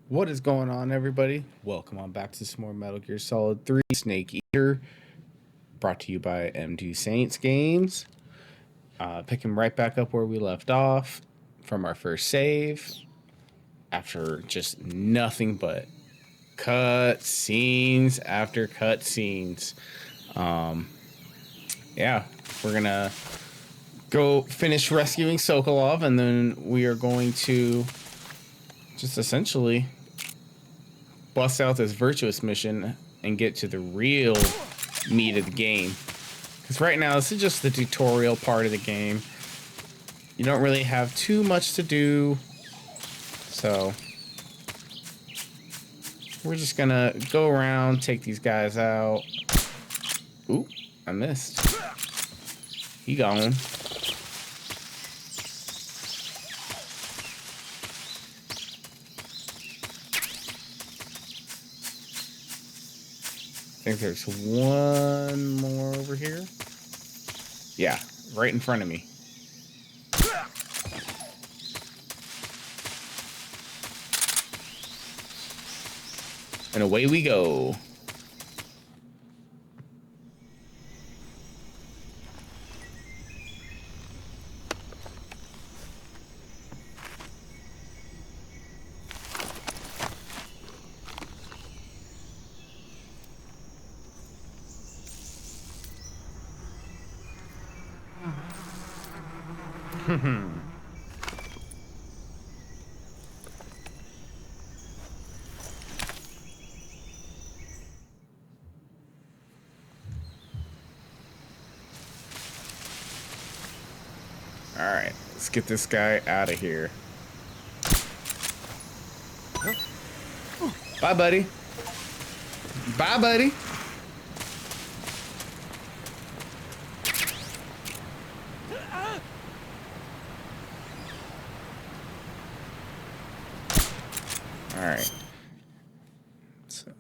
What is going on, everybody? Welcome on back to some more Metal Gear Solid 3 Snake Eater, brought to you by M2 Saints Games. Picking right back up where we left off from our first save after just nothing but cut scenes after cut scenes. Yeah, we're gonna go finish rescuing Sokolov, and then we are going to just essentially bust out this virtuous mission and get to the real meat of the game. Because right now, this is just the tutorial part of the game. You don't really have too much to do. So we're just gonna go around, take these guys out. Ooh, I missed. He gone. I think there's one more over here. Yeah, right in front of me. And away we go. Alright, let's get this guy out of here. Bye, buddy. Bye, buddy. Alright. So,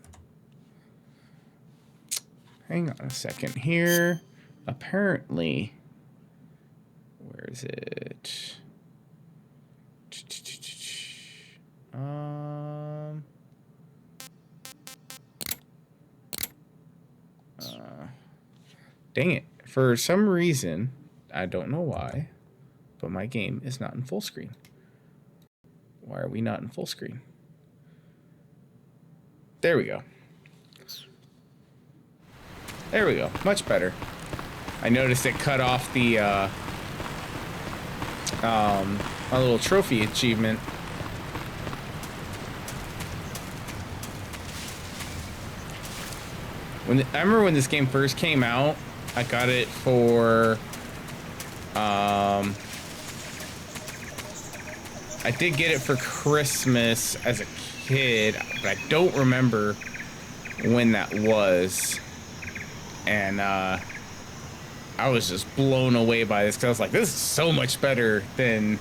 hang on a second here. Apparently, where is it? Dang it. For some reason, I don't know why, but my game is not in full screen. Why are we not in full screen? There we go. There we go. Much better. I noticed it cut off the a little trophy achievement. I remember when this game first came out, I got it for I did get it for Christmas as a kid, but I don't remember when that was. And I was just blown away by this, because I was like, this is so much better than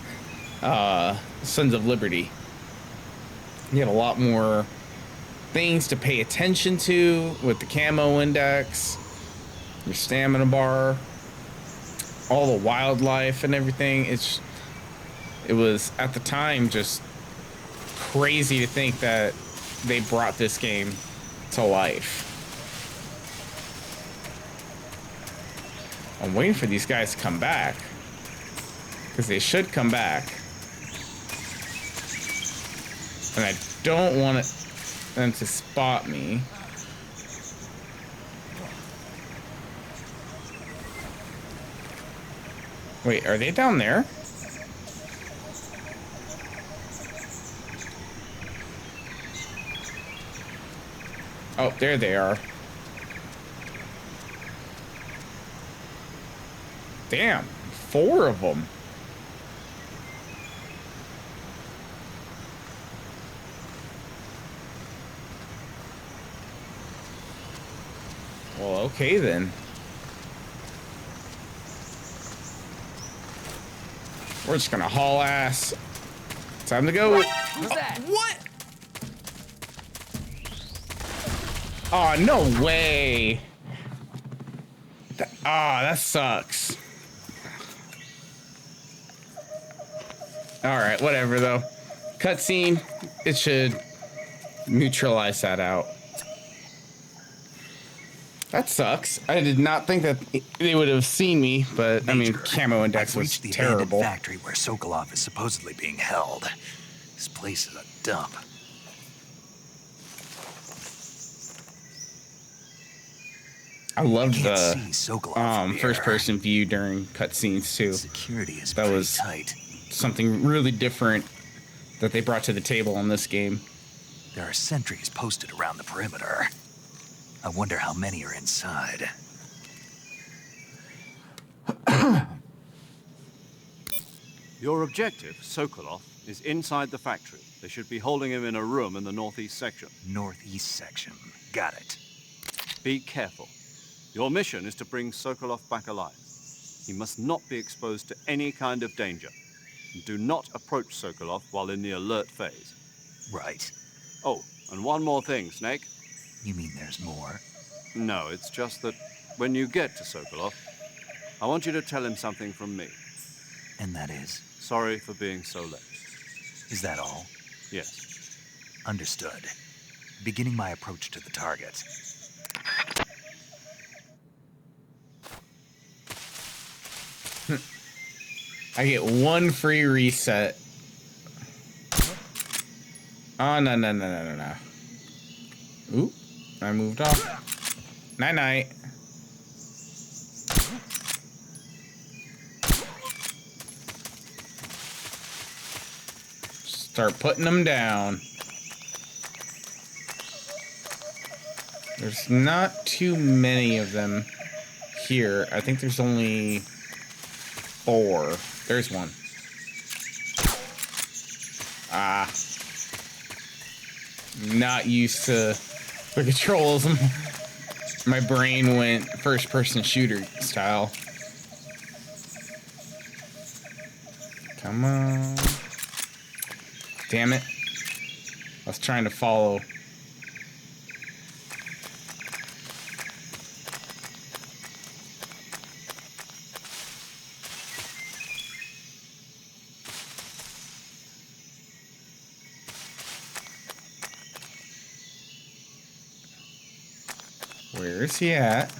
Sons of Liberty. You have a lot more things to pay attention to with the camo index, your stamina bar, all the wildlife and everything. It was at the time just crazy to think that they brought this game to life. I'm waiting for these guys to come back, because they should come back. And I don't want them to spot me. Wait, are they down there? Oh, there they are. Damn, 4 of them. Well, okay then. We're just gonna haul ass. Time to go. Who's that? What? Oh, no way. That sucks. Alright, whatever though. Cutscene. It should neutralize that out. That sucks. I did not think that they would have seen me, but I mean, Camo Index was the terrible. Abandoned factory where Sokolov is supposedly being held. This place is a dump. I loved the Sokolov first-person view during cutscenes too. Security is that was tight. Something really different that they brought to the table in this game. There are sentries posted around the perimeter. I wonder how many are inside. Your objective, Sokolov, is inside the factory. They should be holding him in a room in the northeast section. Northeast section. Got it. Be careful. Your mission is to bring Sokolov back alive. He must not be exposed to any kind of danger. Do not approach Sokolov while in the alert phase. Right. Oh, and one more thing, Snake. You mean there's more? No, it's just that when you get to Sokolov, I want you to tell him something from me. And that is? Sorry for being so late. Is that all? Yes. Understood. Beginning my approach to the target. I get one free reset. Oh, no. Oop, I moved off. Night-night. Start putting them down. There's not too many of them here. I think there's only 4. There's one. Ah. Not used to the controls. My brain went first-person shooter style. Come on. Damn it. I was trying to follow. Where is he at?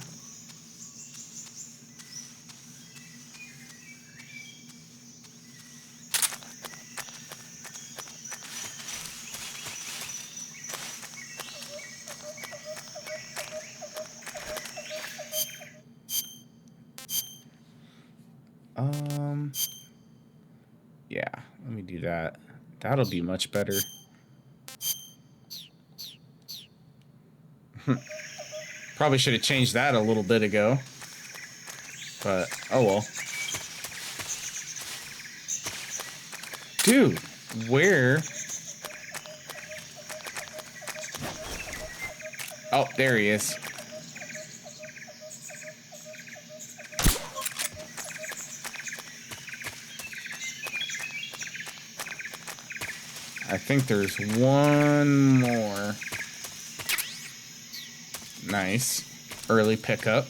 Yeah, let me do that. That'll be much better. Probably should have changed that a little bit ago. But, oh well. Dude, where? Oh, there he is. I think there's one more. Nice. Early pickup.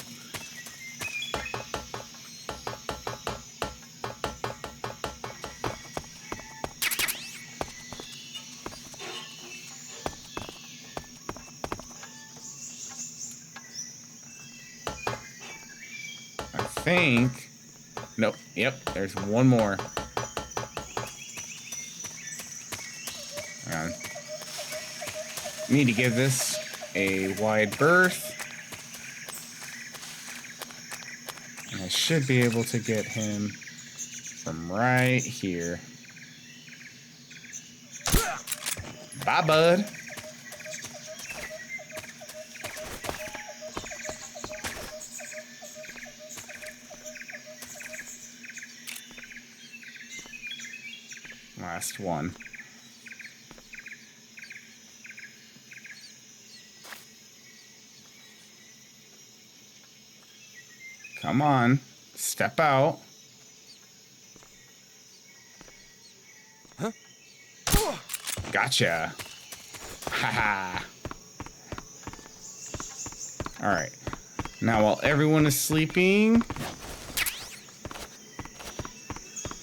I think... Nope. Yep, there's one more. Hang on. Need to give this a wide berth. And I should be able to get him from right here. Bye, bud. Last one. Come on, step out. Huh? Gotcha. Haha. All right. Now, while everyone is sleeping,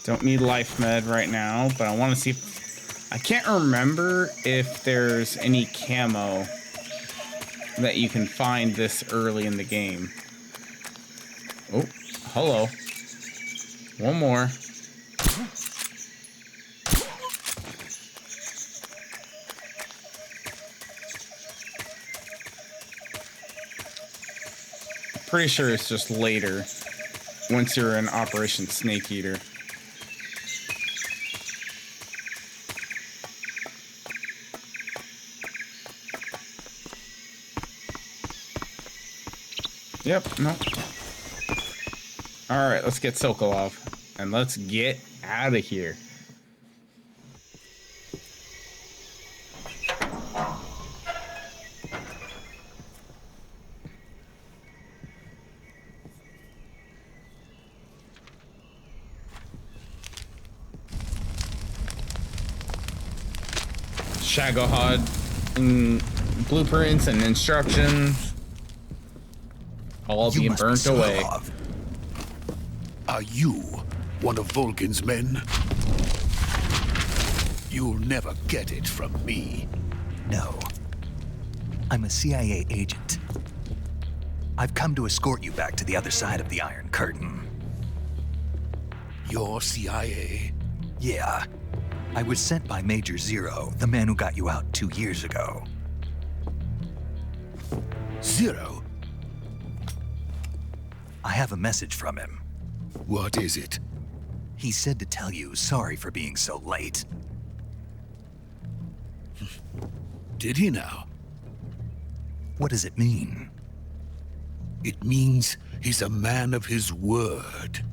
don't need life med right now, but I want to see if I can't remember if there's any camo that you can find this early in the game. Oh, hello. One more. Pretty sure it's just later, once you're in Operation Snake Eater. Yep, no. Alright, let's get Sokolov. And let's get out of here. Shagohod blueprints and instructions all being burnt away. Are you one of Volgin's men? You'll never get it from me. No. I'm a CIA agent. I've come to escort you back to the other side of the Iron Curtain. You're CIA? Yeah. I was sent by Major Zero, the man who got you out 2 years ago. Zero? I have a message from him. What is it? He said to tell you sorry for being so late. Did he now? What does it mean? It means he's a man of his word.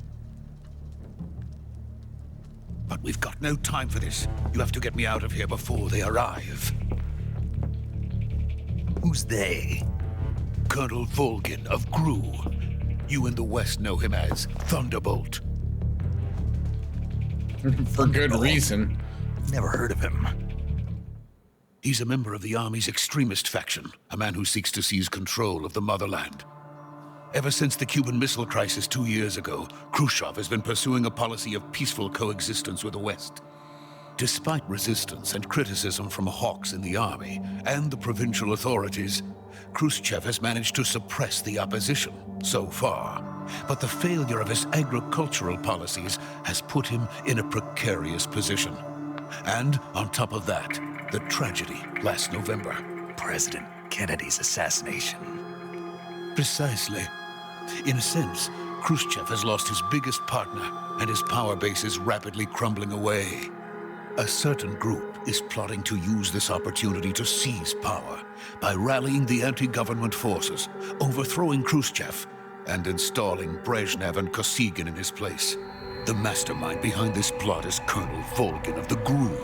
But we've got no time for this. You have to get me out of here before they arrive. Who's they? Colonel Volgin of Gru. You in the West know him as Thunderbolt. For good reason. Never heard of him. He's a member of the Army's extremist faction, a man who seeks to seize control of the motherland. Ever since the Cuban Missile Crisis 2 years ago, Khrushchev has been pursuing a policy of peaceful coexistence with the West. Despite resistance and criticism from hawks in the army and the provincial authorities, Khrushchev has managed to suppress the opposition so far. But the failure of his agricultural policies has put him in a precarious position. And on top of that, the tragedy last November. President Kennedy's assassination. Precisely. In a sense, Khrushchev has lost his biggest partner, and his power base is rapidly crumbling away. A certain group is plotting to use this opportunity to seize power by rallying the anti-government forces, overthrowing Khrushchev, and installing Brezhnev and Kosygin in his place. The mastermind behind this plot is Colonel Volgin of the GRU.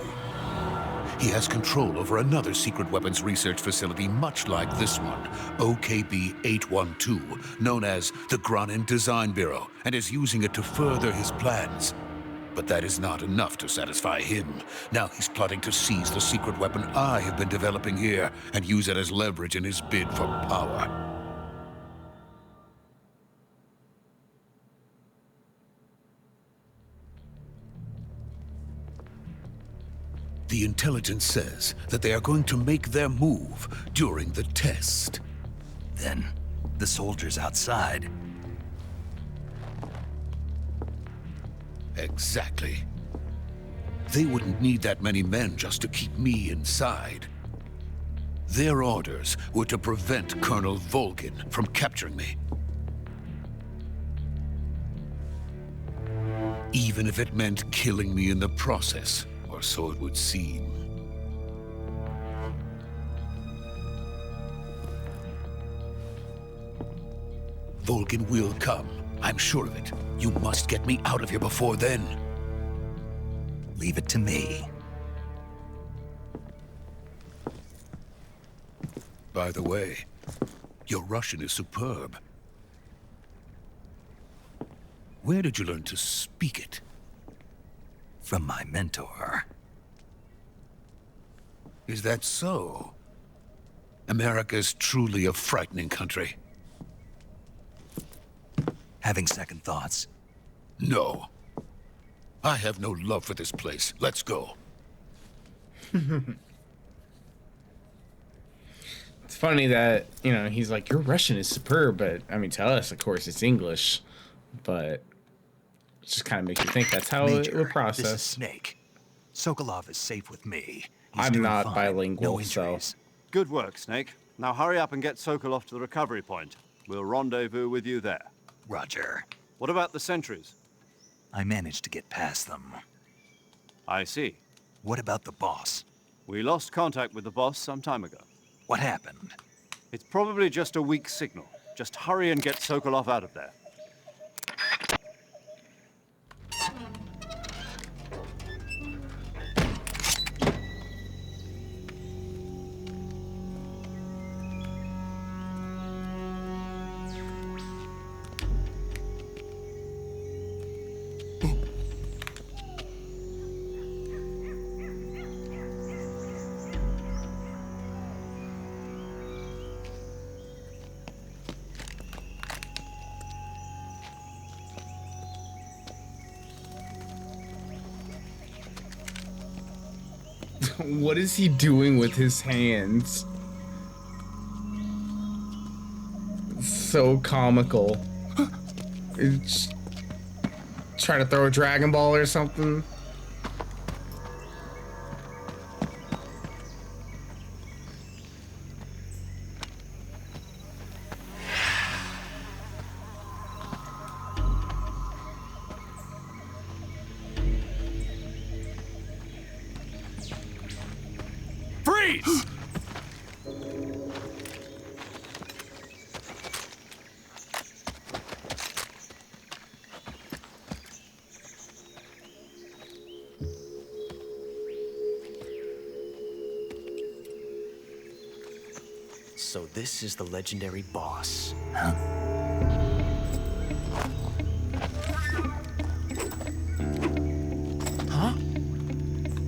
He has control over another secret weapons research facility much like this one, OKB-812, known as the Granin Design Bureau, and is using it to further his plans. But that is not enough to satisfy him. Now he's plotting to seize the secret weapon I have been developing here and use it as leverage in his bid for power. The intelligence says that they are going to make their move during the test. Then, the soldiers outside. Exactly. They wouldn't need that many men just to keep me inside. Their orders were to prevent Colonel Volgin from capturing me. Even if it meant killing me in the process. Or so it would seem. Volgin will come. I'm sure of it. You must get me out of here before then. Leave it to me. By the way, your Russian is superb. Where did you learn to speak it? From my mentor. Is that so? America's truly a frightening country. Having second thoughts? No. I have no love for this place. Let's go. It's funny that, you know, he's like, your Russian is superb, but I mean, to us, of course, it's English, but it just kind of makes you think that's how it Major, would this is process. Snake. Sokolov is safe with me. I'm doing not fine. bilingual, No so- injuries. Good work, Snake. Now hurry up and get Sokolov to the recovery point. We'll rendezvous with you there. Roger. What about the sentries? I managed to get past them. I see. What about the boss? We lost contact with the boss some time ago. What happened? It's probably just a weak signal. Just hurry and get Sokolov out of there. What is he doing with his hands? So comical. It's trying to throw a Dragon Ball or something. Freeze! So this is the legendary boss. Huh?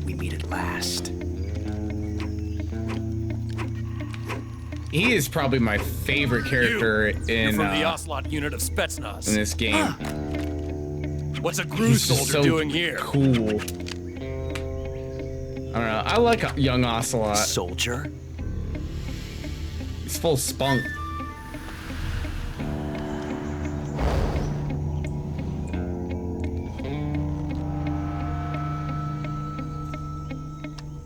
We meet at last. He is probably my favorite character You're in from the Ocelot unit of in Spetsnaz. this game. What's a crew He's just soldier so doing here? cool. I don't know. I like young Ocelot. Soldier? He's full spunk.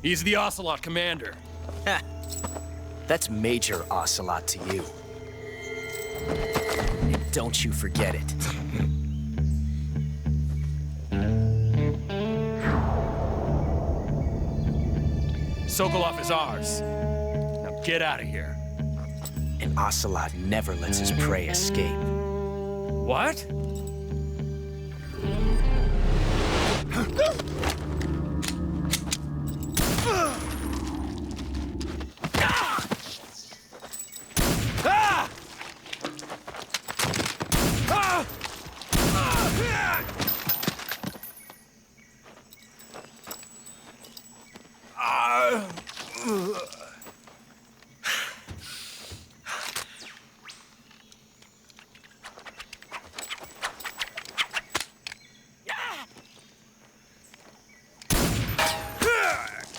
He's the Ocelot commander. That's Major Ocelot to you. And don't you forget it. Sokolov is ours. Now get out of here. And Ocelot never lets his prey escape. What?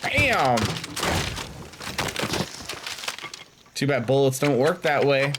Bam! Too bad bullets don't work that way.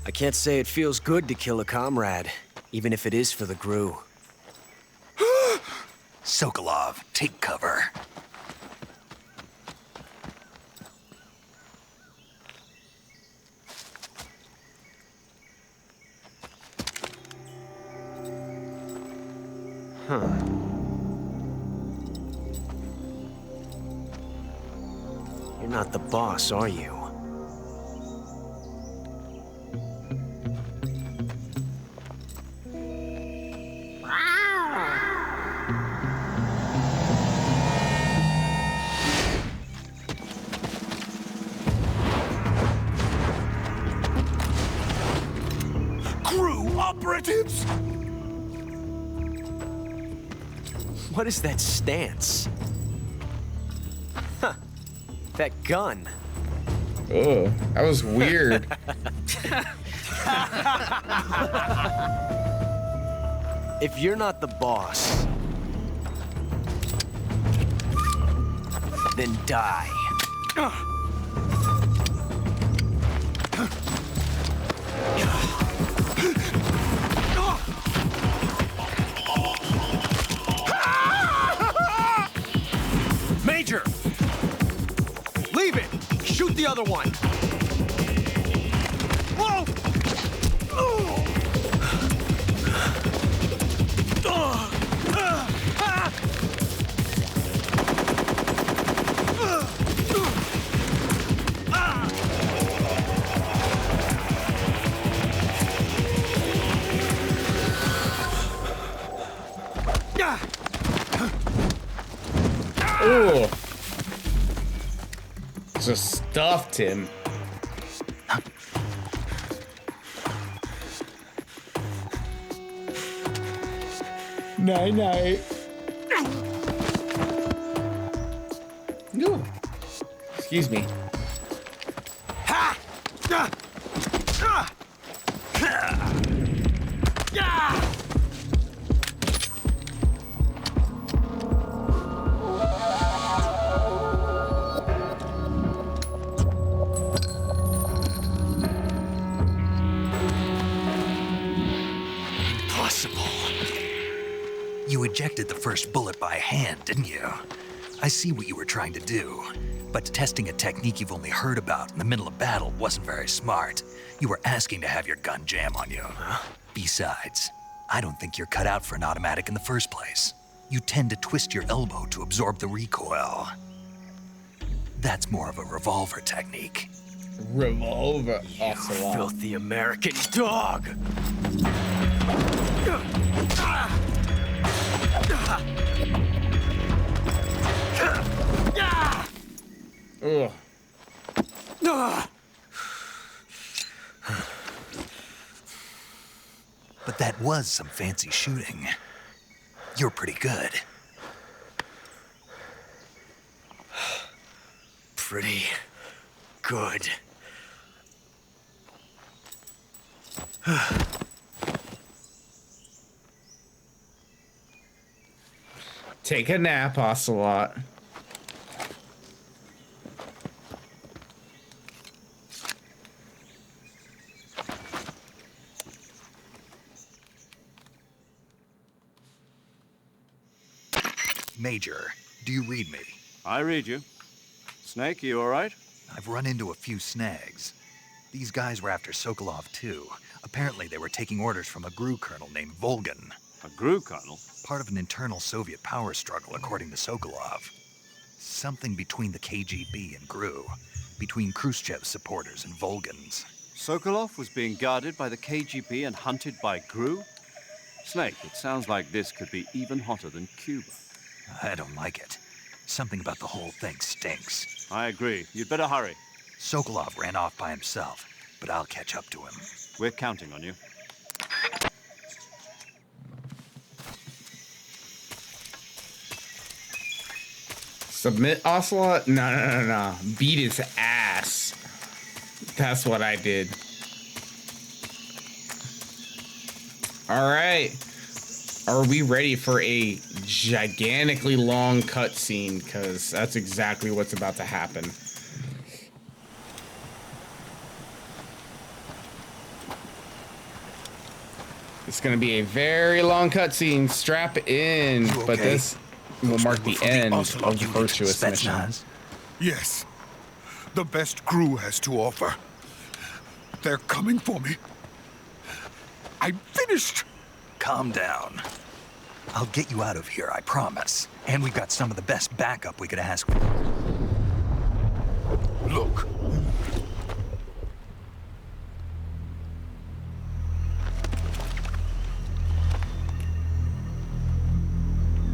I can't say it feels good to kill a comrade, even if it is for the GRU. Sokolov, take cover. You're not the boss, are you? Crew, lives! What is that stance? Huh. That gun. Oh, that was weird. If you're not the boss, then die. Major! Leave it! Shoot the other one! Whoa! Oh, just stuffed him. Night night. No. Excuse me. You ejected the first bullet by hand, didn't you? I see what you were trying to do, but testing a technique you've only heard about in the middle of battle wasn't very smart. You were asking to have your gun jam on you. Besides, I don't think you're cut out for an automatic in the first place. You tend to twist your elbow to absorb the recoil. That's more of a revolver technique. Revolver Ocelot. Filthy American dog! Ugh. But that was some fancy shooting. You're pretty good. Pretty good. Take a nap, Ocelot. Major, do you read me? I read you. Snake, you all right? I've run into a few snags. These guys were after Sokolov too. Apparently they were taking orders from a GRU colonel named Volgan. A GRU colonel? Part of an internal Soviet power struggle, according to Sokolov. Something between the KGB and GRU. Between Khrushchev's supporters and Volgan's. Sokolov was being guarded by the KGB and hunted by GRU? Snake, it sounds like this could be even hotter than Cuba. I don't like it. Something about the whole thing stinks. I agree. You'd better hurry. Sokolov ran off by himself, but I'll catch up to him. We're counting on you. Submit Ocelot? No. Beat his ass. That's what I did. All right. Are we ready for a gigantically long cutscene? Because that's exactly what's about to happen. It's going to be a very long cutscene. Strap in. You okay? But this will mark the end of the virtuous mission. Spetsnaz? Yes. The best GRU has to offer. They're coming for me. I'm finished. Calm down. I'll get you out of here, I promise. And we've got some of the best backup we could ask for. Look.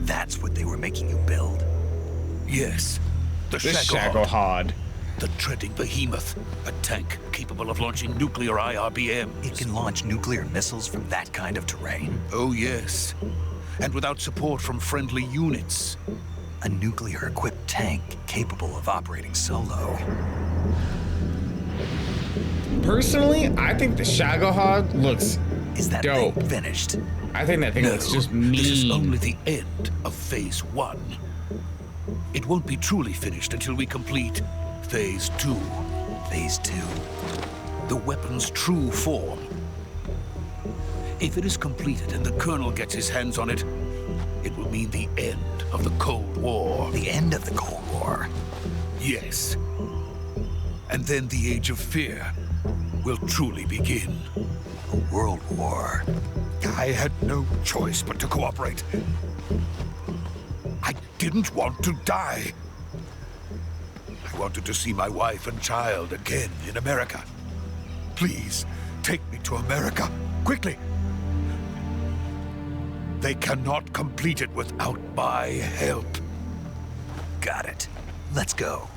That's what they were making you build? Yes. The This Shagohod. Shagohod. The treading behemoth, a tank capable of launching nuclear IRBMs. It can launch nuclear missiles from that kind of terrain? Oh, yes. And without support from friendly units. A nuclear-equipped tank capable of operating solo. Personally, I think the Shagohod looks Is that dope. thing finished? I think that thing No, looks just this is mean. only the end of Phase 1. It won't be truly finished until we complete Phase 2. Phase 2. The weapon's true form. If it is completed and the Colonel gets his hands on it, it will mean the end of the Cold War. The end of the Cold War. Yes. And then the Age of Fear will truly begin. A world war. I had no choice but to cooperate. I didn't want to die. I wanted to see my wife and child again in America. Please, take me to America, quickly. They cannot complete it without my help. Got it. Let's go.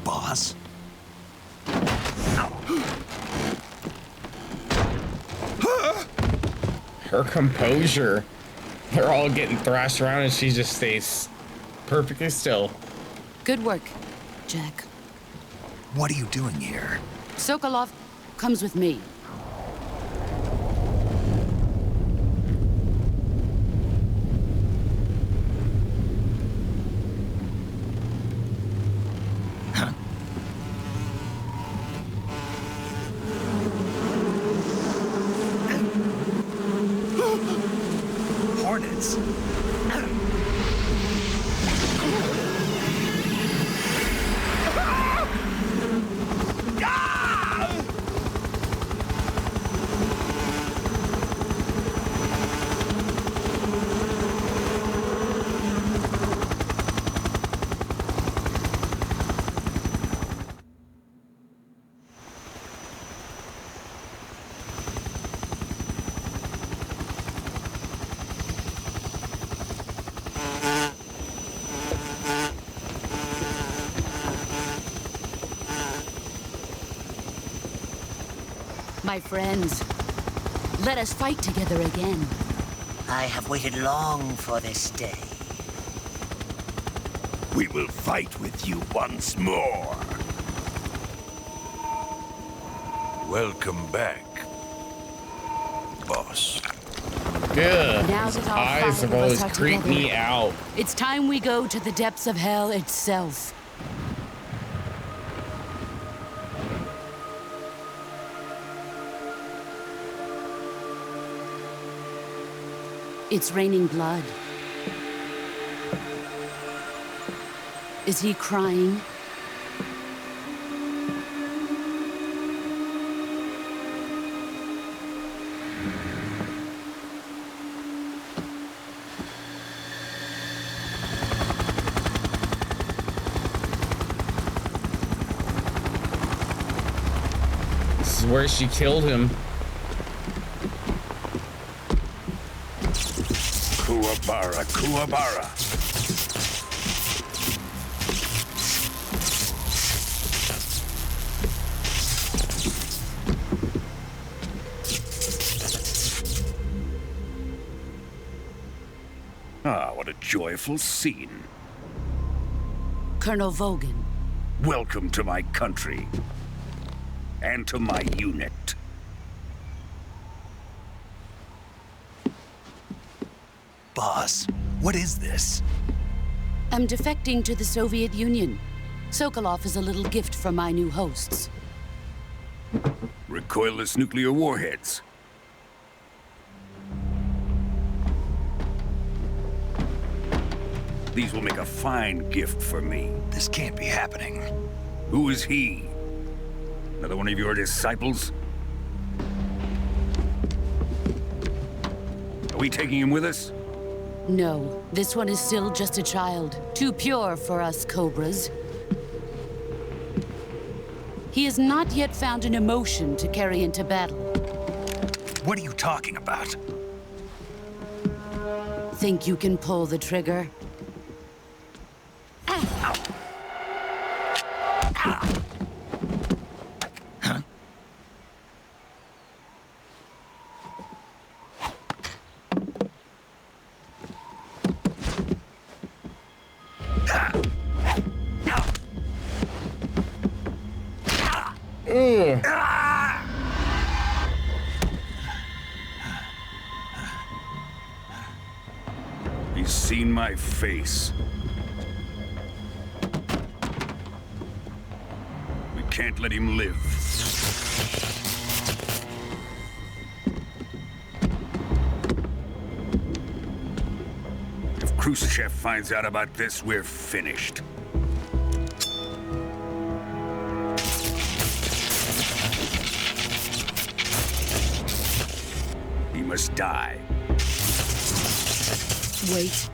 Boss? Her composure. They're all getting thrashed around and she just stays perfectly still. Good work, Jack. What are you doing here? Sokolov comes with me. Hornets. My friends, let us fight together again. I have waited long for this day. We will fight with you once more. Welcome back, boss. Ugh, Now his that all eyes five have of us always are creeped me together. out. It's time we go to the depths of hell itself. It's raining blood. Is he crying? This is where she killed him. Kuwabara, Kuwabara. Ah, what a joyful scene. Colonel Vogan. Welcome to my country. And to my unit. Boss, what is this? I'm defecting to the Soviet Union. Sokolov is a little gift from my new hosts. Recoilless nuclear warheads. These will make a fine gift for me. This can't be happening. Who is he? Another one of your disciples? Are we taking him with us? No, this one is still just a child. Too pure for us Cobras. He has not yet found an emotion to carry into battle. What are you talking about? Think you can pull the trigger? He's seen my face. We can't let him live. If Khrushchev finds out about this, we're finished. He must die. Wait.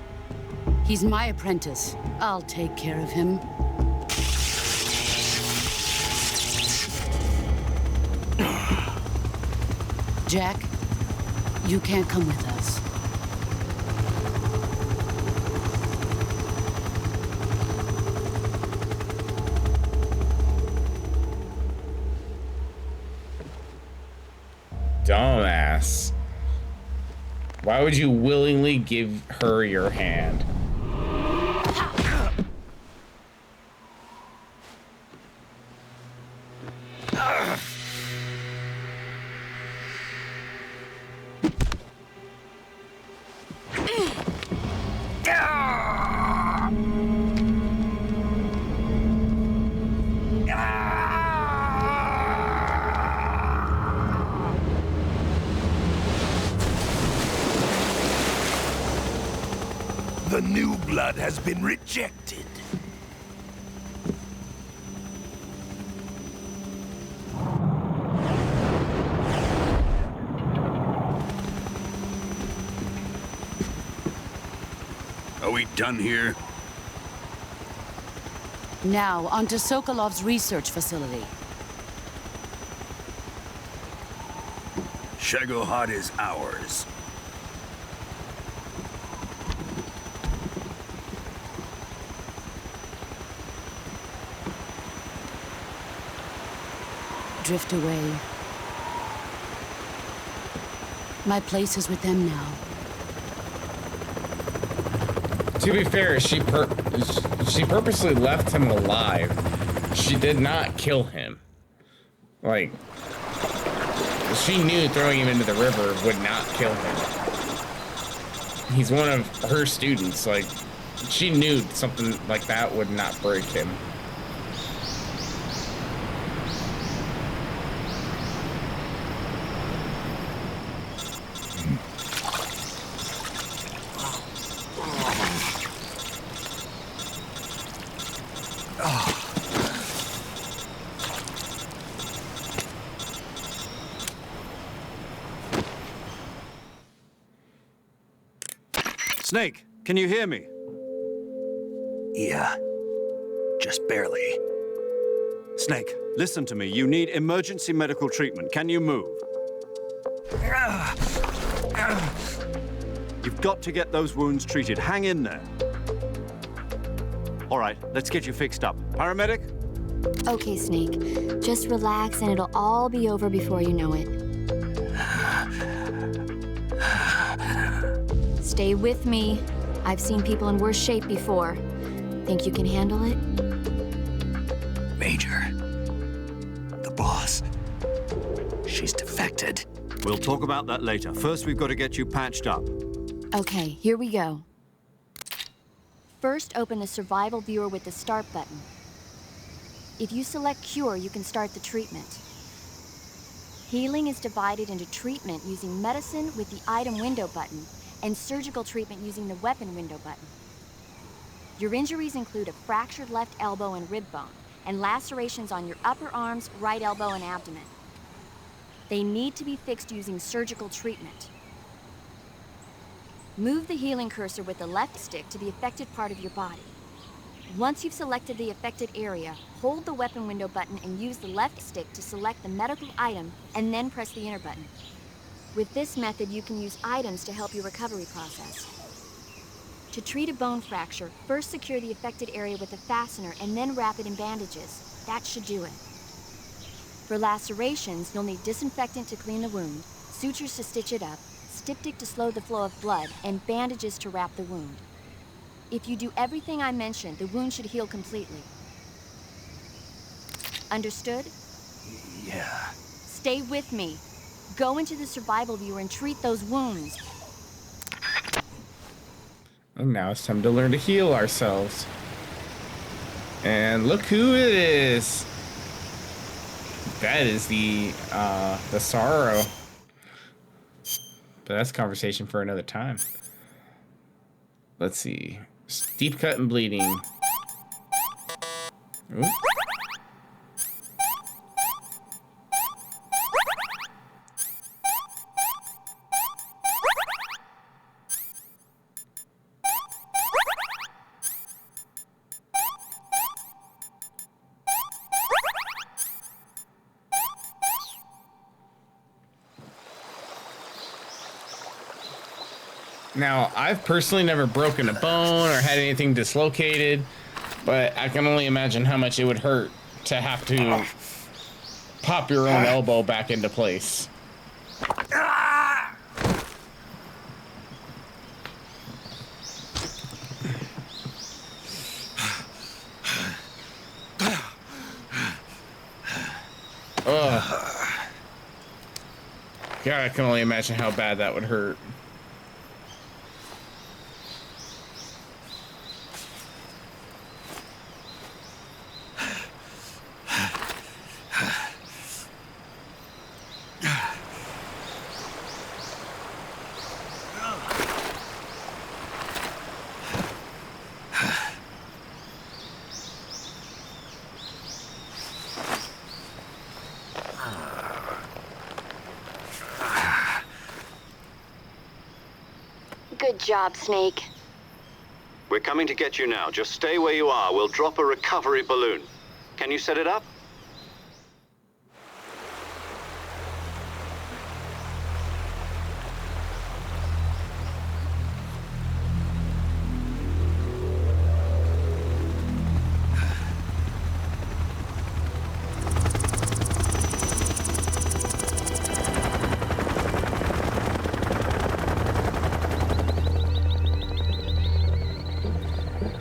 He's my apprentice. I'll take care of him. Jack, you can't come with us. Dumbass. Why would you willingly give her your hand? The new blood has been rejected. Are we done here? Now, onto Sokolov's research facility. Shagohod is ours. Drift away. My place is with them now. To be fair, she purposely left him alive. She did not kill him. Like, she knew throwing him into the river would not kill him. He's one of her students. Like, she knew something like that would not break him. Snake, can you hear me? Yeah. Just barely. Snake, listen to me. You need emergency medical treatment. Can you move? You've got to get those wounds treated. Hang in there. All right, let's get you fixed up. Paramedic? Okay, Snake. Just relax and it'll all be over before you know it. Stay with me. I've seen people in worse shape before. Think you can handle it? Major. The boss. She's defected. We'll talk about that later. First, we've got to get you patched up. Okay, here we go. First, open the survival viewer with the start button. If you select cure, you can start the treatment. Healing is divided into treatment using medicine with the item window button and surgical treatment using the weapon window button. Your injuries include a fractured left elbow and rib bone, and lacerations on your upper arms, right elbow, and abdomen. They need to be fixed using surgical treatment. Move the healing cursor with the left stick to the affected part of your body. Once you've selected the affected area, hold the weapon window button and use the left stick to select the medical item, and then press the enter button. With this method, you can use items to help your recovery process. To treat a bone fracture, first secure the affected area with a fastener and then wrap it in bandages. That should do it. For lacerations, you'll need disinfectant to clean the wound, sutures to stitch it up, styptic to slow the flow of blood, and bandages to wrap the wound. If you do everything I mentioned, the wound should heal completely. Understood? Yeah. Stay with me. Go into the survival viewer and treat those wounds. And now it's time to learn to heal ourselves. And look who it is. That is the Sorrow. But that's a conversation for another time. Let's see. Deep cut and bleeding. Ooh. Now, I've personally never broken a bone or had anything dislocated, but I can only imagine how much it would hurt to have to pop your own elbow back into place. Ugh. God, I can only imagine how bad that would hurt. Good job, Snake. We're coming to get you now. Just stay where you are. We'll drop a recovery balloon. Can you set it up?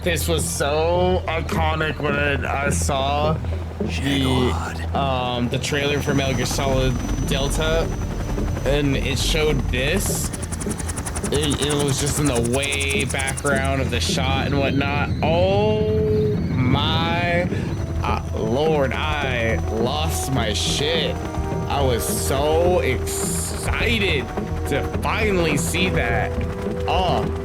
This was so iconic when I saw the trailer for Metal Gear Solid Delta, and it showed this. It was just in the way background of the shot and whatnot. Oh my Lord, I lost my shit. I was so excited to finally see that. Oh.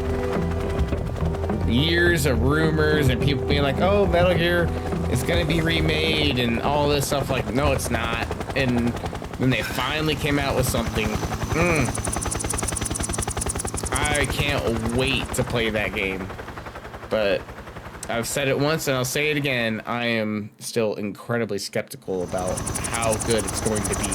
Years of rumors and people being like, oh, Metal Gear is gonna be remade and all this stuff. Like, no, it's not. And then they finally came out with something. I can't wait to play that game. But I've said it once and I'll say it again. I am still incredibly skeptical about how good it's going to be.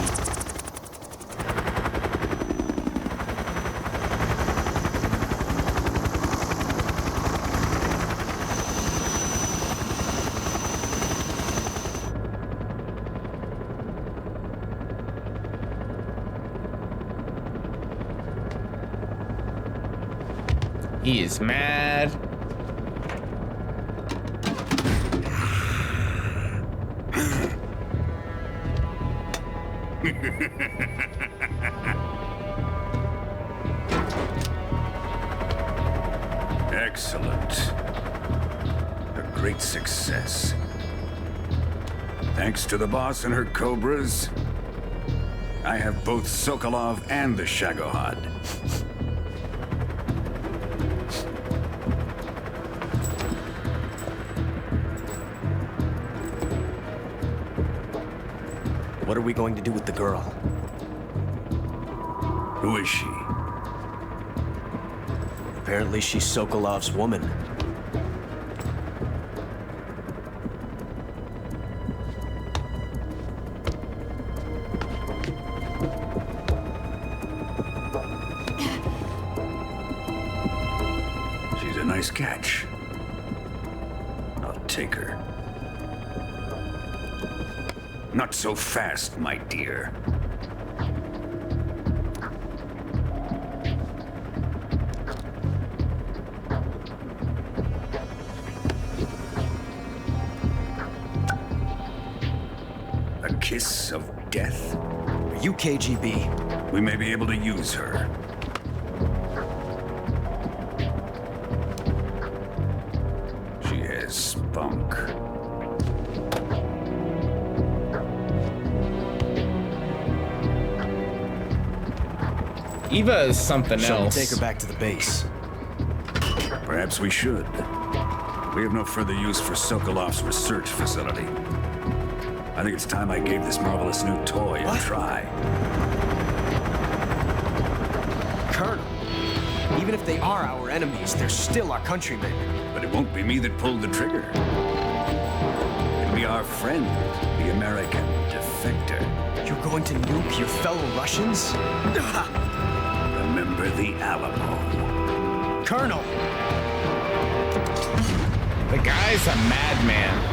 He is mad. Excellent. A great success. Thanks to the boss and her cobras, I have both Sokolov and the Shagohod. What are we going to do with the girl? Who is she? Apparently she's Sokolov's woman. She's a nice catch. I'll take her. Not so fast, my dear. A kiss of death? Are you KGB? We may be able to use her. She has spunk. Eva is something Shall else. we take her back to the base? Perhaps we should. We have no further use for Sokolov's research facility. I think it's time I gave this marvelous new toy a try. Colonel, even if they are our enemies, they're still our countrymen. But it won't be me that pulled the trigger. It'll be our friend, the American defector. You're going to nuke your fellow Russians? Remember the Alamo. Colonel! The guy's a madman.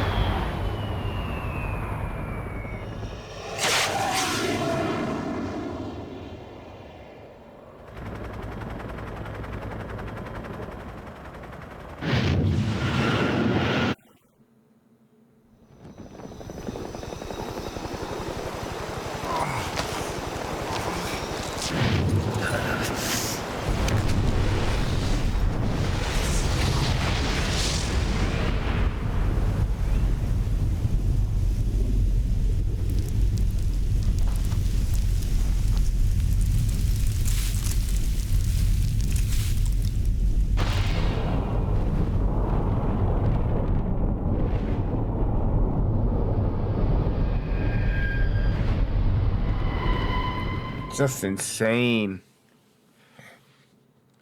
Just insane.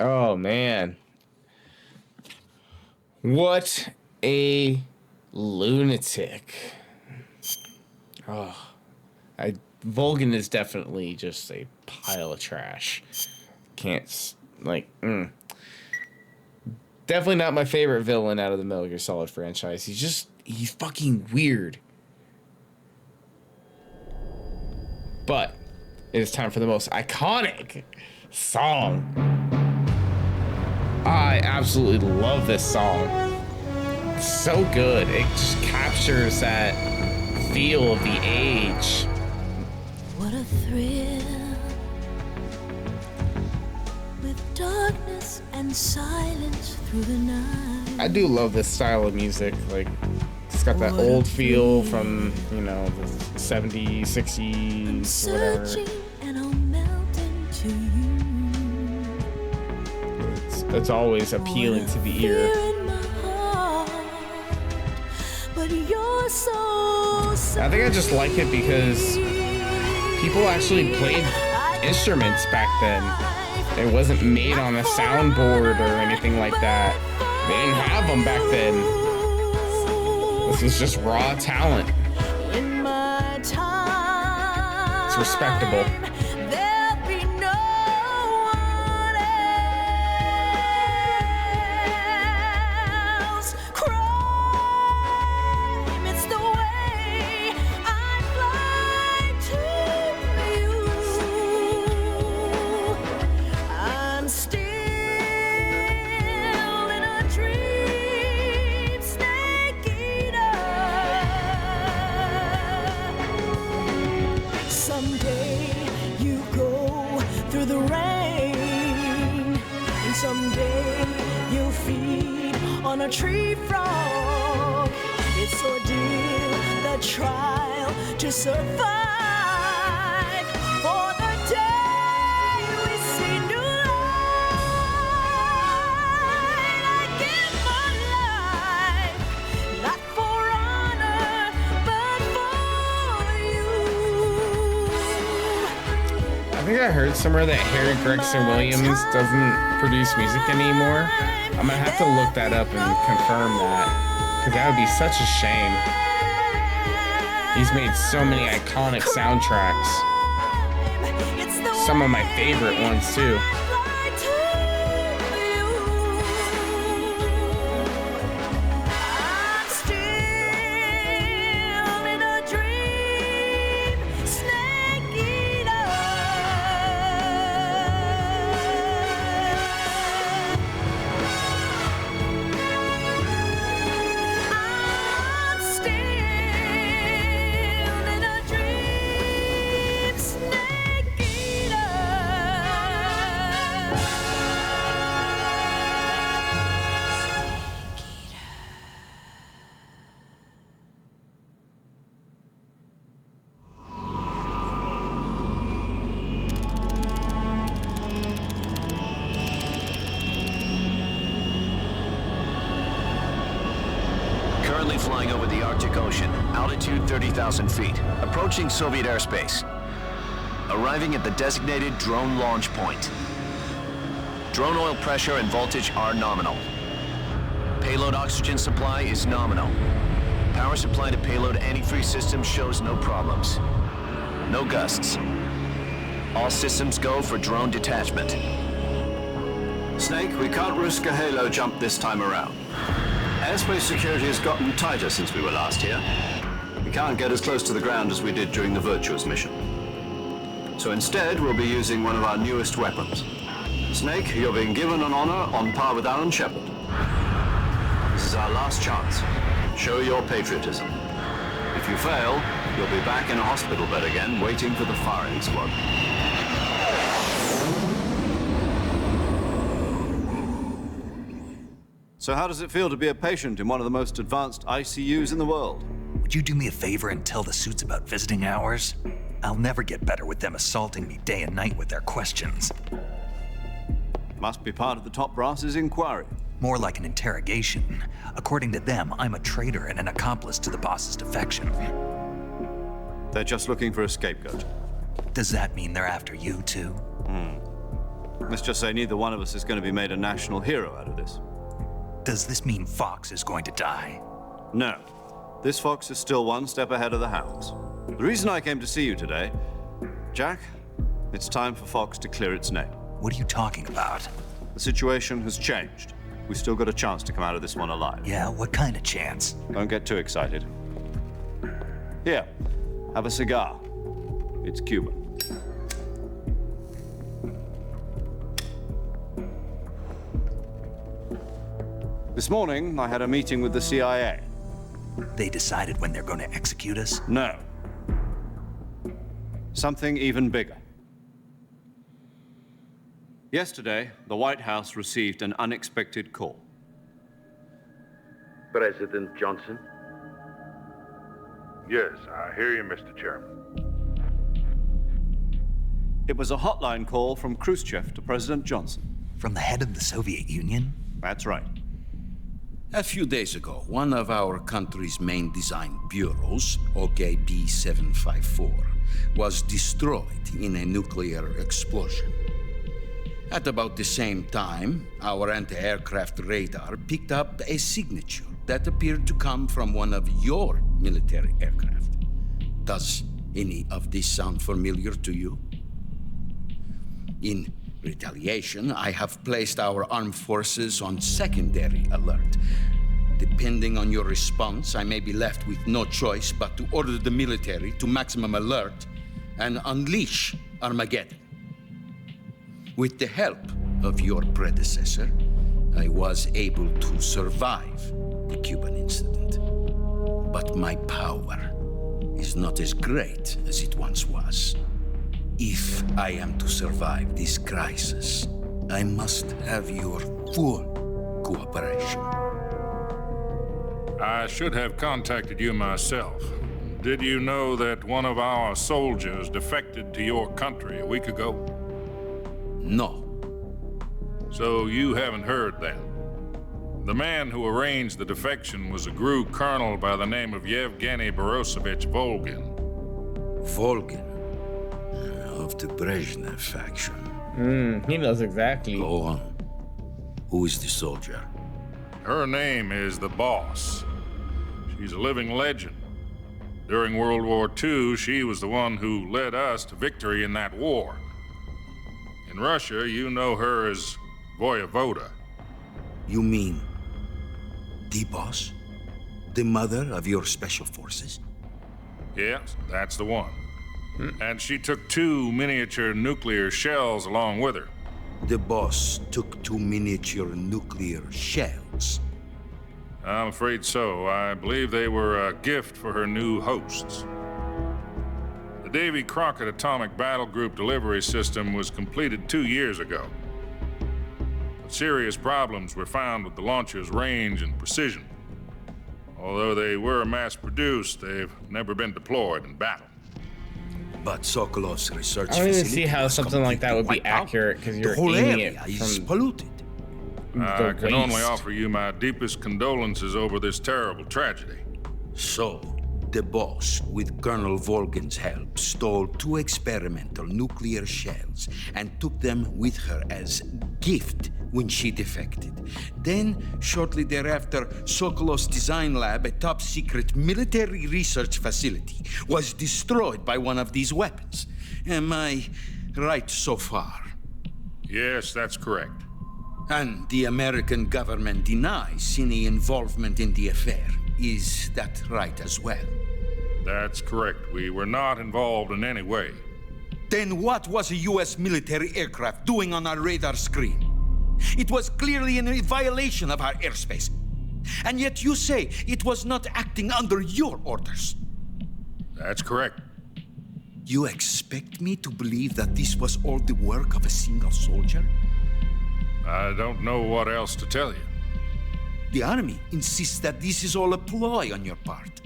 Oh man. What a lunatic. Oh. Volgin is definitely just a pile of trash. Can't, like, Definitely not my favorite villain out of the Metal Gear Solid franchise. He's fucking weird. But it is time for the most iconic song. I absolutely love this song. It's so good. It just captures that feel of the age. What a thrill, with darkness and silence through the night. I do love this style of music. Like, it's got that old feel from, you know, the 70s, 60s, whatever. And I'll melt into you. It's always appealing to the ear. But you're so I think I just like it because people actually played instruments back then. It wasn't made on a soundboard or anything like that. They didn't have them back then. This was just raw talent. in my time. It's respectable. There'll be no one else. Crime, it's the way I fly to you. I'm still on a tree frog. It's ordeal, the trial to survive. For the day we see new light, I give my life, not for honor, but for you. I think I heard somewhere that Harry Gregson Williams doesn't produce music anymore. I'm gonna have to look that up and confirm that, because that would be such a shame. He's made so many iconic soundtracks. Some of my favorite ones too. I'm still in a dream, snake eater. I'm still in a dream, snake eater. Currently flying over the Arctic Ocean, altitude 30,000 feet, approaching Soviet airspace. Arriving at the designated drone launch point. Drone oil pressure and voltage are nominal. Payload oxygen supply is nominal. Power supply to payload antifreeze system shows no problems. No gusts. All systems go for drone detachment. Snake, we can't risk a halo jump this time around. Airspace security has gotten tighter since we were last here. We can't get as close to the ground as we did during the Virtuous mission. So instead, we'll be using one of our newest weapons. Snake, you're being given an honor on par with Alan Shepard. This is our last chance. Show your patriotism. If you fail, you'll be back in a hospital bed again, waiting for the firing squad. So how does it feel to be a patient in one of the most advanced ICUs in the world? Would you do me a favor and tell the suits about visiting hours? I'll never get better with them assaulting me day and night with their questions. Must be part of the top brass's inquiry. More like an interrogation. According to them, I'm a traitor and an accomplice to the boss's defection. They're just looking for a scapegoat. Does that mean they're after you too? Let's just say neither one of us is going to be made a national hero out of this. Does this mean Fox is going to die? No. This fox is still one step ahead of the hounds. The reason I came to see you today, Jack, it's time for Fox to clear its name. What are you talking about? The situation has changed. We've still got a chance to come out of this one alive. Yeah, what kind of chance? Don't get too excited. Here, have a cigar. It's Cuban. This morning, I had a meeting with the CIA. They decided when they're going to execute us? No. Something even bigger. Yesterday, the White House received an unexpected call. President Johnson? Yes, I hear you, Mr. Chairman. It was a hotline call from Khrushchev to President Johnson. From the head of the Soviet Union? That's right. A few days ago, one of our country's main design bureaus, OKB 754, was destroyed in a nuclear explosion. At about the same time, our anti-aircraft radar picked up a signature that appeared to come from one of your military aircraft. Does any of this sound familiar to you? In retaliation, I have placed our armed forces on secondary alert. Depending on your response, I may be left with no choice but to order the military to maximum alert and unleash Armageddon. With the help of your predecessor, I was able to survive the Cuban incident. But my power is not as great as it once was. If I am to survive this crisis, I must have your full cooperation. I should have contacted you myself. Did you know that one of our soldiers defected to your country a week ago? No. So you haven't heard then? The man who arranged the defection was a GRU colonel by the name of Yevgeny Borosovich Volgin. Volgin? Of the Brezhnev faction. He knows exactly. Go on. Who is the soldier? Her name is the Boss. She's a living legend. During World War II, she was the one who led us to victory in that war. In Russia, you know her as Voyevoda. You mean the Boss? The mother of your special forces? Yes, that's the one. And she took 2 miniature nuclear shells along with her. The Boss took 2 miniature nuclear shells? I'm afraid so. I believe they were a gift for her new hosts. The Davy Crockett Atomic Battle Group delivery system was completed 2 years ago. But serious problems were found with the launcher's range and precision. Although they were mass-produced, they've never been deployed in battle. But Sokolov's research I don't even facility see how was something like that would be completely wiped out. accurate because you're The whole aiming area it is from polluted. I can only waste. offer you my deepest condolences over this terrible tragedy. So, the Boss, with Colonel Volgin's help, stole 2 experimental nuclear shells and took them with her as gift when she defected. Then, shortly thereafter, Sokolov's design lab, a top-secret military research facility, was destroyed by one of these weapons. Am I right so far? Yes, that's correct. And the American government denies any involvement in the affair. Is that right as well? That's correct. We were not involved in any way. Then what was a U.S. military aircraft doing on our radar screen? It was clearly in violation of our airspace. And yet you say it was not acting under your orders. That's correct. You expect me to believe that this was all the work of a single soldier? I don't know what else to tell you. The Army insists that this is all a ploy on your part.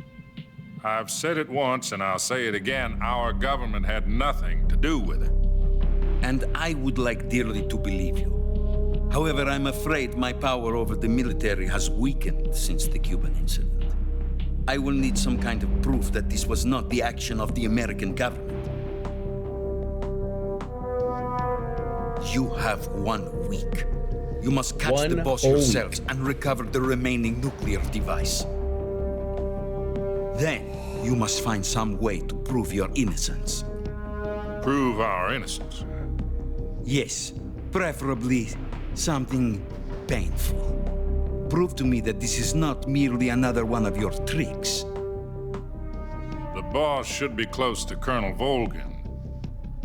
I've said it once and I'll say it again. Our government had nothing to do with it. And I would like dearly to believe you. However, I'm afraid my power over the military has weakened since the Cuban incident. I will need some kind of proof that this was not the action of the American government. You have 1 week. You must catch the Boss yourselves and recover the remaining nuclear device. Then, you must find some way to prove your innocence. Prove our innocence? Yes, preferably something painful. Prove to me that this is not merely another one of your tricks. The Boss should be close to Colonel Volgin.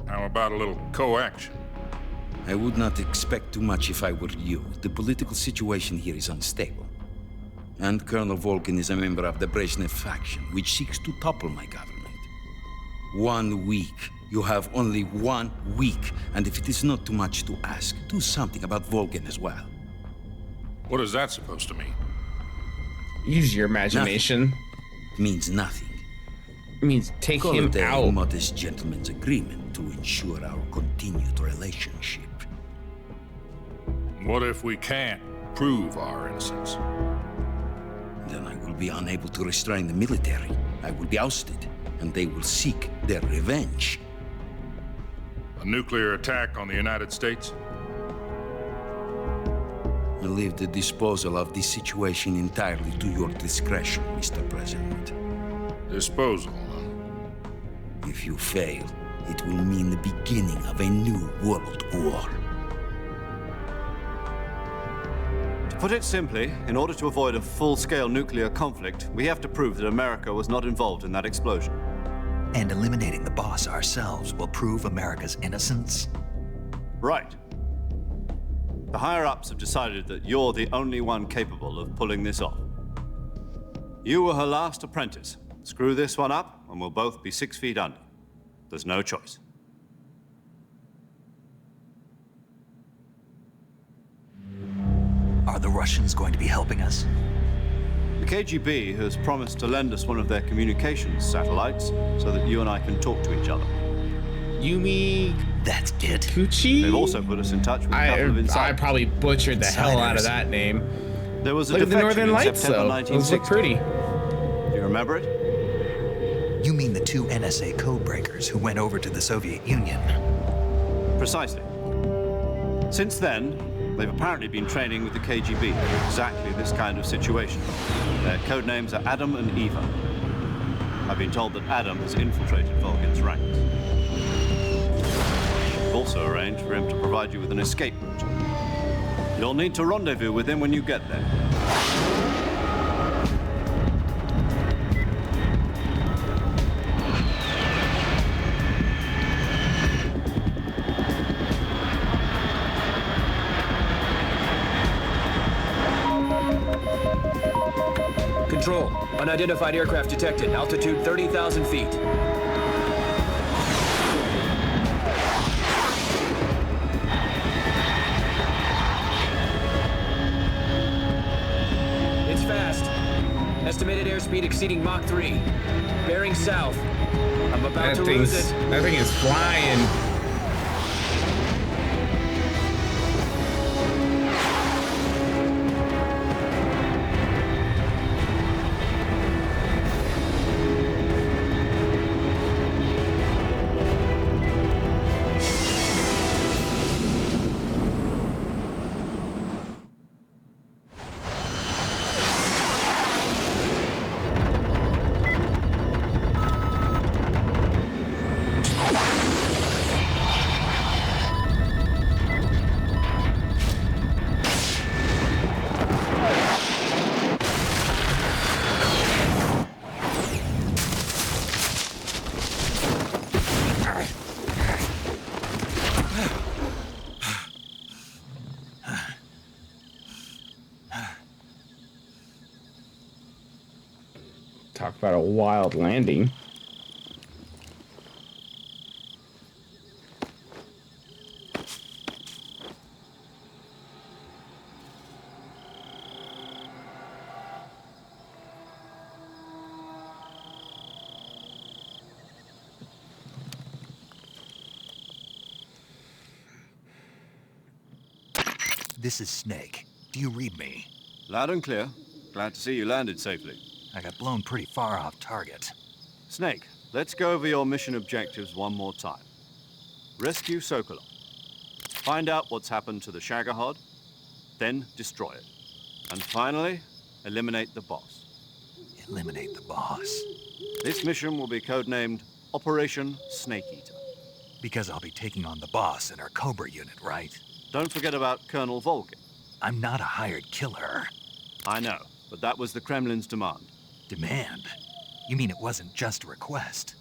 How about a little coaction? I would not expect too much if I were you. The political situation here is unstable. And Colonel Volgin is a member of the Brezhnev faction, which seeks to topple my government. 1 week. You have only 1 week. And if it is not too much to ask, do something about Volgin as well. What is that supposed to mean? Use your imagination. Nothing. It means nothing. It means take Call him it a out. modest gentleman's agreement to ensure our continued relationship. What if we can't prove our innocence? Then I will be unable to restrain the military. I will be ousted, and they will seek their revenge. A nuclear attack on the United States? I leave the disposal of this situation entirely to your discretion, Mr. President. Disposal, huh? If you fail, it will mean the beginning of a new world war. To put it simply, in order to avoid a full-scale nuclear conflict, we have to prove that America was not involved in that explosion. And eliminating the Boss ourselves will prove America's innocence? Right. The higher-ups have decided that you're the only one capable of pulling this off. You were her last apprentice. Screw this one up, and we'll both be 6 feet under. There's no choice. Are the Russians going to be helping us? The KGB has promised to lend us one of their communications satellites so that you and I can talk to each other. Yumi... That's it. Kuchi? They've also put us in touch with a couple of insiders. I probably butchered the hell out of that name. There was a Look at the defection Northern in Lights, September though. Those look 1960. pretty. Do you remember it? You mean the 2 NSA codebreakers who went over to the Soviet Union? Precisely. Since then, they've apparently been training with the KGB for exactly this kind of situation. Their code names are Adam and Eva. I've been told that Adam has infiltrated Volgin's ranks. We've also arranged for him to provide you with an escape route. You'll need to rendezvous with him when you get there. Control. Unidentified aircraft detected. Altitude 30,000 feet. It's fast. Estimated airspeed exceeding Mach 3. Bearing south. I'm about to lose it. That thing is flying. Talk about a wild landing. This is Snake. Do you read me? Loud and clear. Glad to see you landed safely. I got blown pretty far off target. Snake, let's go over your mission objectives one more time. Rescue Sokolov. Find out what's happened to the Shagohod, then destroy it. And finally, eliminate the boss. Eliminate the boss? This mission will be codenamed Operation Snake Eater. Because I'll be taking on the boss in our Cobra unit, right? Don't forget about Colonel Volgin. I'm not a hired killer. I know, but that was the Kremlin's demand. Demand? You mean it wasn't just a request?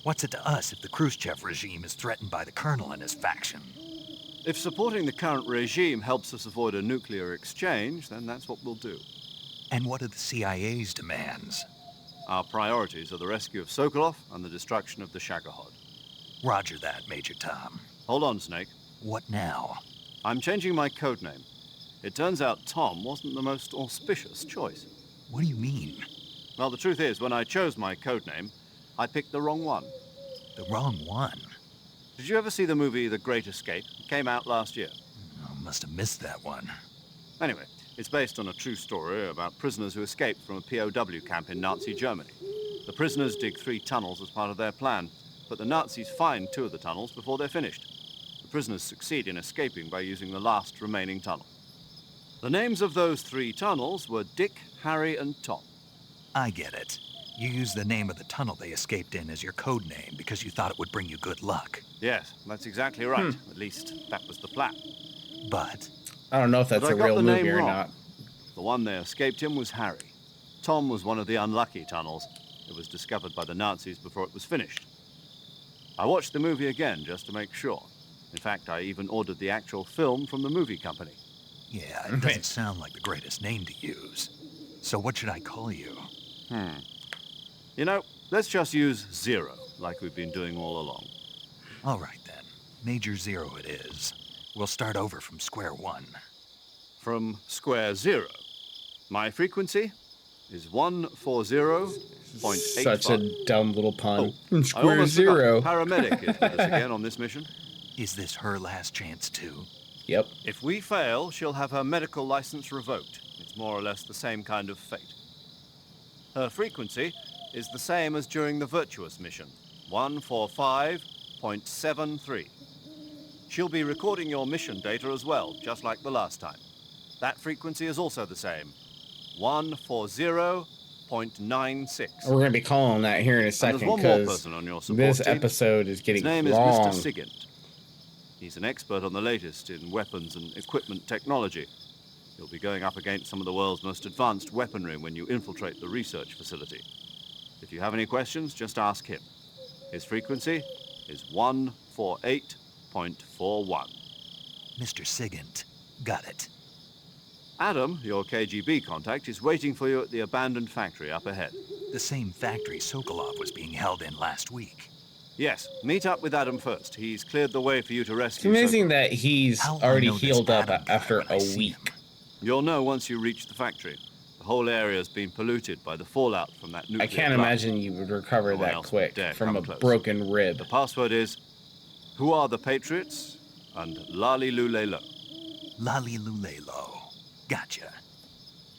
What's it to us if the Khrushchev regime is threatened by the Colonel and his faction? If supporting the current regime helps us avoid a nuclear exchange, then that's what we'll do. And what are the CIA's demands? Our priorities are the rescue of Sokolov and the destruction of the Shagohod. Roger that, Major Tom. Hold on, Snake. What now? I'm changing my codename. It turns out Tom wasn't the most auspicious choice. What do you mean? Well, the truth is, when I chose my codename, I picked the wrong one. The wrong one? Did you ever see the movie The Great Escape? It came out last year. I must have missed that one. Anyway, it's based on a true story about prisoners who escaped from a POW camp in Nazi Germany. The prisoners dig 3 tunnels as part of their plan, but the Nazis find 2 of the tunnels before they're finished. The prisoners succeed in escaping by using the last remaining tunnel. The names of those 3 tunnels were Dick, Harry, and Tom. I get it. You used the name of the tunnel they escaped in as your code name because you thought it would bring you good luck. Yes, that's exactly right. At least, that was the plan. But? I don't know if that's a real movie or not. The one they escaped in was Harry. Tom was one of the unlucky tunnels. It was discovered by the Nazis before it was finished. I watched the movie again just to make sure. In fact, I even ordered the actual film from the movie company. Yeah, it doesn't sound like the greatest name to use. So what should I call you? You know, let's just use Zero, like we've been doing all along. All right, then. Major Zero it is. We'll start over from square one. From square zero. My frequency? is 140.85. Such a dumb little pun. I Square almost zero. forgot. Paramedic is with us again on this mission. Is this her last chance, too? Yep. If we fail, she'll have her medical license revoked. It's more or less the same kind of fate. Her frequency is the same as during the Virtuous mission, 145.73. She'll be recording your mission data as well, just like the last time. That frequency is also the same, 140.96. We're going to be calling that here in a second And there's one more because person on your support this team. episode is getting His name long. is Mr. Sigint. He's an expert on the latest in weapons and equipment technology. You'll be going up against some of the world's most advanced weaponry when you infiltrate the research facility. If you have any questions, just ask him. His frequency is 148.41. Mr. Sigint. Got it. Adam, your KGB contact, is waiting for you at the abandoned factory up ahead. The same factory Sokolov was being held in last week. Yes, meet up with Adam first. He's cleared the way for you to It's rescue. amazing that he's already healed up after a week. You'll know once you reach the factory. The whole area's been polluted by the fallout from that nuclear I can't blast. imagine you would recover No one that else quick would dare from come a close. broken rib. The password is, who are the Patriots? And Lali Lulelo. Lali Lulelo. Gotcha.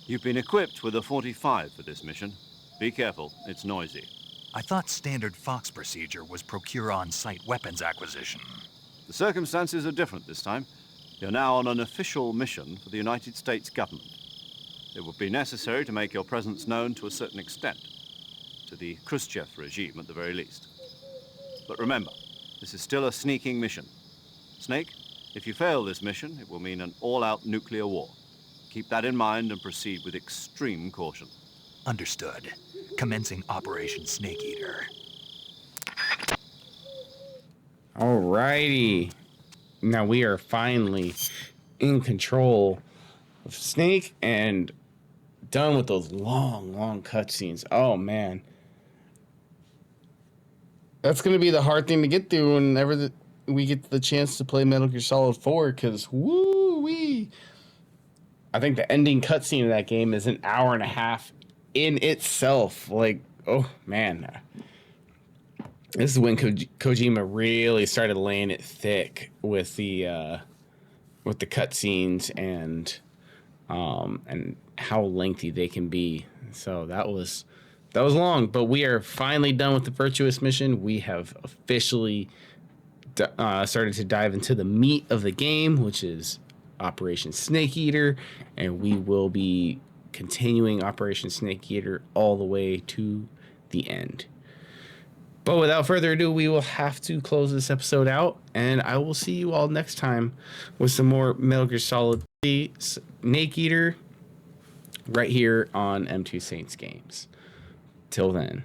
You've been equipped with a 45 for this mission. Be careful, it's noisy. I thought standard Fox procedure was procure on-site weapons acquisition. The circumstances are different this time. You're now on an official mission for the United States government. It would be necessary to make your presence known to a certain extent, to the Khrushchev regime at the very least. But remember, this is still a sneaking mission. Snake, if you fail this mission, it will mean an all-out nuclear war. Keep that in mind and proceed with extreme caution. Understood. Commencing Operation Snake Eater. Alrighty. Now we are finally in control of Snake and done with those long cutscenes. Oh, man. That's going to be the hard thing to get through whenever we get the chance to play Metal Gear Solid 4 because, woo-wee. I think the ending cutscene of that game is an hour and a half in itself. Like, oh, man. This is when Kojima really started laying it thick with the cutscenes and how lengthy they can be. So that was long, but we are finally done with the Virtuous mission. We have officially started to dive into the meat of the game, which is Operation Snake Eater, and we will be continuing Operation Snake Eater all the way to the end. But without further ado, we will have to close this episode out, and I will see you all next time with some more Metal Gear Solid 3 Snake Eater right here on M2 Saints Games. Till then.